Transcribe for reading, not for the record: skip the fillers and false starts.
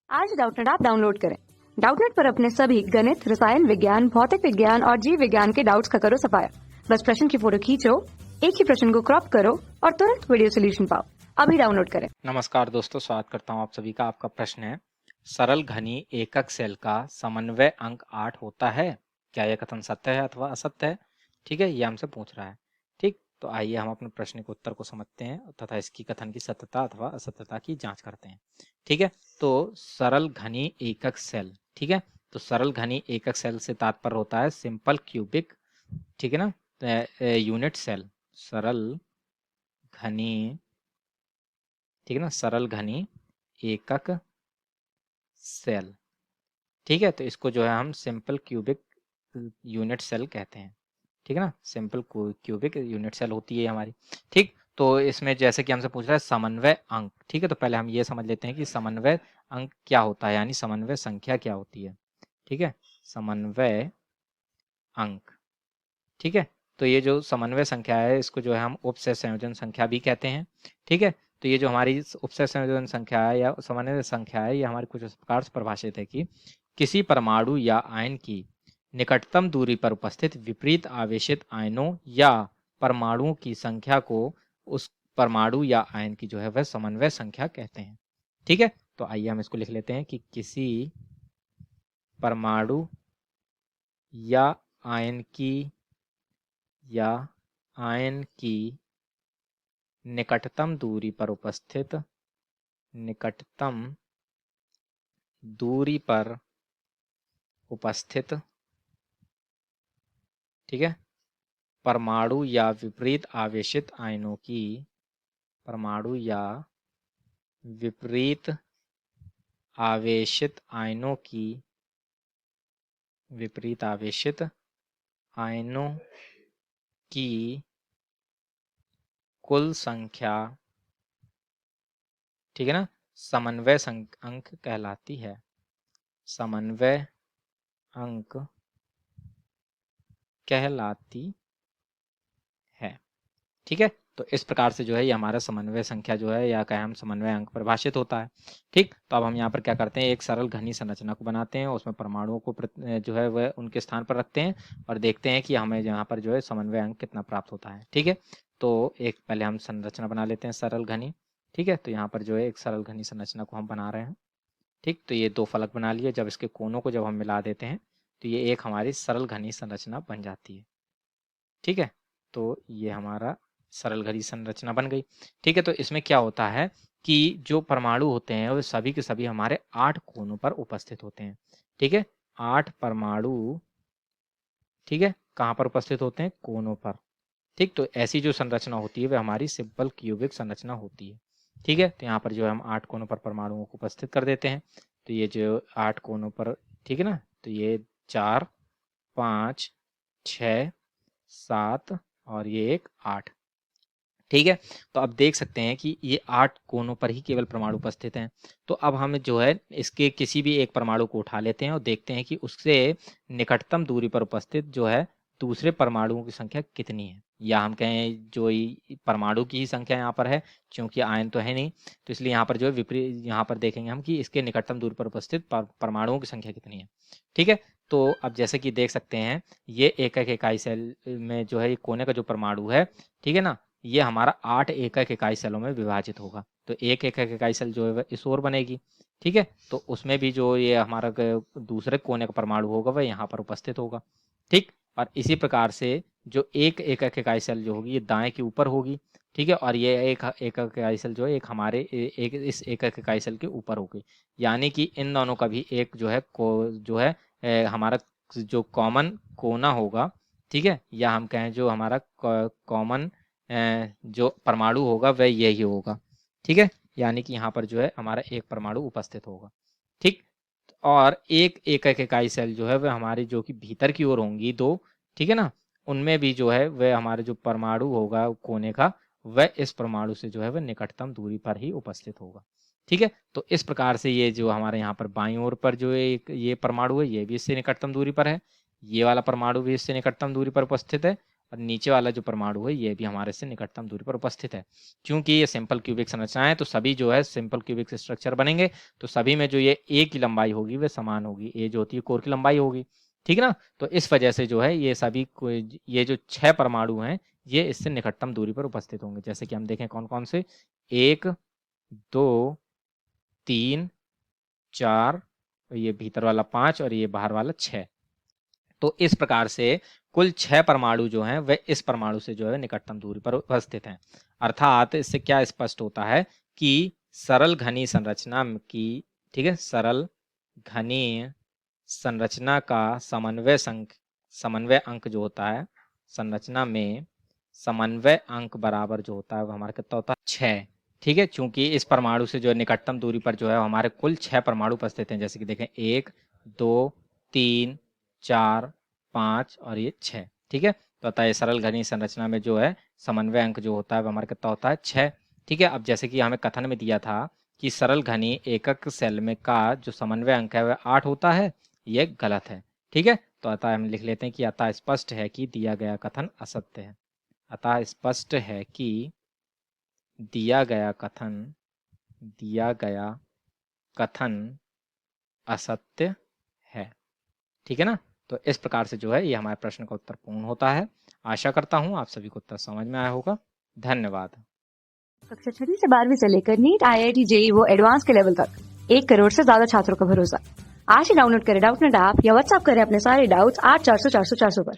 आज Doubtnut app download करें। Doubtnut पर अपने सभी गणित, रसायन विज्ञान, भौतिक विज्ञान और जीव विज्ञान के डाउट्स का करो सफाया। बस प्रश्न की फोटो खींचो, एक ही प्रश्न को क्रॉप करो और तुरंत वीडियो सोल्यूशन पाओ। अभी डाउनलोड करें। नमस्कार दोस्तों, स्वागत करता हूं आप सभी का। आपका प्रश्न है, सरल घनी एकक सेल का समन्वय अंक 8 होता है, क्या यह कथन सत्य है अथवा असत्य है? ठीक है, ये हमसे पूछ रहा है। ठीक, तो आइए हम अपने प्रश्न के उत्तर को समझते हैं तथा इसकी कथन की सत्यता अथवा असत्यता की जांच करते हैं। ठीक है, तो सरल घनी एकक सेल, ठीक है, तो सरल घनी एकक सेल से तात्पर्य होता है सिंपल क्यूबिक, ठीक है ना, यूनिट सेल। सरल घनी, ठीक है ना, सरल घनी एकक सेल, ठीक है, तो इसको जो है हम सिंपल क्यूबिक यूनिट सेल कहते हैं। ठीक है ना, सिंपल क्यूबिक यूनिट सेल होती है हमारी। ठीक, तो इसमें जैसे कि हमसे पूछ रहा है समन्वय अंक, ठीक है, तो पहले हम ये समझ लेते हैं कि समन्वय अंक क्या होता है, यानी समन्वय संख्या क्या होती है। ठीक है, समन्वय अंक, ठीक है, तो ये जो समन्वय संख्या है इसको जो है हम उपसय संयोजन संख्या भी कहते हैं। ठीक है, तो ये जो हमारी उपसय संयोजन संख्या है या समन्वय संख्या है, ये हमारी कुछ इस प्रकार से परिभाषित है कि किसी परमाणु या आयन की निकटतम दूरी पर उपस्थित विपरीत आवेशित आयनों या परमाणुओं की संख्या को उस परमाणु या आयन की जो है वह समन्वय संख्या कहते हैं। ठीक है, तो आइए हम इसको लिख लेते हैं कि किसी परमाणु या आयन की निकटतम दूरी पर उपस्थित, निकटतम दूरी पर उपस्थित, ठीक है, परमाणु या विपरीत आवेशित आयनों की, परमाणु या विपरीत आवेशित आयनों की, विपरीत आवेशित आयनों की कुल संख्या, ठीक है ना, समन्वय अंक कहलाती है। समन्वय अंक कहलाती है। ठीक है, तो इस प्रकार से जो है ये हमारा समन्वय संख्या जो है या कहें हम समन्वय अंक परिभाषित होता है। ठीक, तो अब हम यहाँ पर क्या करते हैं, एक सरल घनी संरचना को बनाते हैं, उसमें परमाणुओं को जो है वह उनके स्थान पर रखते हैं और देखते हैं कि हमें यहाँ पर जो है समन्वय अंक कितना प्राप्त होता है। ठीक है, तो एक पहले हम संरचना बना लेते हैं सरल घनी। ठीक है, तो यहाँ पर जो है एक सरल घनी संरचना को हम बना रहे हैं। ठीक, तो ये दो फलक बना लिए, जब इसके कोनों को जब हम मिला देते हैं तो ये एक हमारी सरल घनी संरचना बन जाती है। ठीक है, तो ये हमारा सरल घनी संरचना बन गई। ठीक है, तो इसमें क्या होता है कि जो परमाणु होते हैं वो सभी के सभी हमारे 8 कोनों पर उपस्थित होते हैं। ठीक है, 8 परमाणु, ठीक है, कहाँ पर उपस्थित होते हैं, कोनों पर। ठीक, तो ऐसी जो संरचना होती है वह हमारी सिंपल क्यूबिक संरचना होती है। ठीक है, तो यहाँ पर जो है हम 8 कोनों पर परमाणुओं को उपस्थित कर देते हैं। तो ये जो 8 कोनों पर, ठीक है ना, तो ये 4, 5, 6, 7 और ये एक 8। ठीक है, तो अब देख सकते हैं कि ये 8 कोनों पर ही केवल परमाणु उपस्थित हैं। तो अब हम जो है इसके किसी भी एक परमाणु को उठा लेते हैं और देखते हैं कि उससे निकटतम दूरी पर उपस्थित जो है दूसरे परमाणुओं की संख्या कितनी है, या हम कहें जो परमाणु की ही संख्या यहाँ पर है, क्योंकि आयन तो है नहीं, तो इसलिए यहाँ पर जो है विपरीत, यहाँ पर देखेंगे हम कि इसके निकटतम दूरी पर उपस्थित परमाणुओं की संख्या कितनी है। ठीक है, तो अब जैसे कि देख सकते हैं ये एक एक इकाई सेल में जो है कोने का जो परमाणु है, ठीक है ना, ये हमारा 8 एकक इकाई सेलों में विभाजित होगा। तो एक एकक इकाई सेल जो है वह इस ओर बनेगी। ठीक है, तो उसमें भी जो ये हमारा दूसरे कोने का परमाणु होगा वह यहाँ पर उपस्थित होगा। ठीक, और इसी प्रकार से जो एक एकक इकाई सेल जो होगी ये दाएं के ऊपर होगी। ठीक है, और ये एक एकक इकाई सेल जो है एक हमारे एक इस एकक इकाई सेल के ऊपर होगी, यानी कि इन दोनों का भी एक जो है जो है हमारा जो कॉमन कोना होगा, ठीक है, या हम कहें जो हमारा कॉमन जो परमाणु होगा वह यही होगा। ठीक है, यानी कि यहाँ पर जो है हमारा एक परमाणु उपस्थित होगा। ठीक, और एक एकक इकाई सेल जो है वह हमारी जो कि भीतर की ओर होंगी दो, ठीक है ना, उनमें भी जो है वह हमारे जो परमाणु होगा कोने का वह इस परमाणु से जो है वह निकटतम दूरी पर ही उपस्थित होगा। ठीक है, तो इस प्रकार से ये जो हमारे यहाँ पर बाईं ओर पर जो एक ये परमाणु है ये भी इससे निकटतम दूरी पर है, ये वाला परमाणु भी इससे निकटतम दूरी पर उपस्थित है, और नीचे वाला जो परमाणु है ये भी हमारे से निकटतम दूरी पर उपस्थित है। क्योंकि ये सिंपल क्यूबिक संरचना है तो सभी जो है सिंपल क्यूबिक स्ट्रक्चर बनेंगे, तो सभी में जो ये ए की लंबाई होगी वह समान होगी, ए जो होती है कोर की लंबाई होगी, ठीक ना। तो इस वजह से जो है ये सभी ये जो 6 परमाणु हैं ये इससे निकटतम दूरी पर उपस्थित होंगे। जैसे कि हम देखें कौन कौन से, 1 2 3 4, ये भीतर वाला 5 और ये बाहर वाला 6। तो इस प्रकार से कुल 6 परमाणु जो हैं वे इस परमाणु से जो है निकटतम दूरी पर उपस्थित हैं। अर्थात इससे क्या स्पष्ट होता है कि सरल घनी संरचना की, ठीक है, सरल घनी संरचना का समन्वय अंक जो होता है, संरचना में समन्वय अंक बराबर जो होता है वो हमारा कितना होता है, 6, ठीक है। चूंकि इस परमाणु से जो है निकटतम दूरी पर जो है हमारे कुल 6 परमाणु उपस्थित हैं, जैसे कि देखें 1 2 3 4 5 और ये 6, ठीक है। तो अतः सरल घनी संरचना में जो है समन्वय अंक जो होता है वो हमारा कितना होता है, 6, ठीक है। अब जैसे कि हमें कथन में दिया था कि सरल घनी एकक सेल में का जो समन्वय अंक है वह 8 होता है, ये गलत है, ठीक है। तो अतः हम लिख लेते हैं कि अतः स्पष्ट है कि दिया गया कथन असत्य है। अतः स्पष्ट है कि दिया गया कथन असत्य है, ठीक है ना। तो इस प्रकार से जो है ये हमारे प्रश्न का उत्तर पूर्ण होता है। आशा करता हूं आप सभी को उत्तर समझ में आया होगा। धन्यवाद। कक्षा 6 से 12वीं से लेकर नीट, IIT, JEE वो एडवांस के लेवल तक 1 करोड़ से ज्यादा छात्रों का भरोसा। आज ही डाउनलोड करें डाउटनेट ऐप या व्हाट्सएप करें अपने सारे डाउट्स 8400 400 400 पर।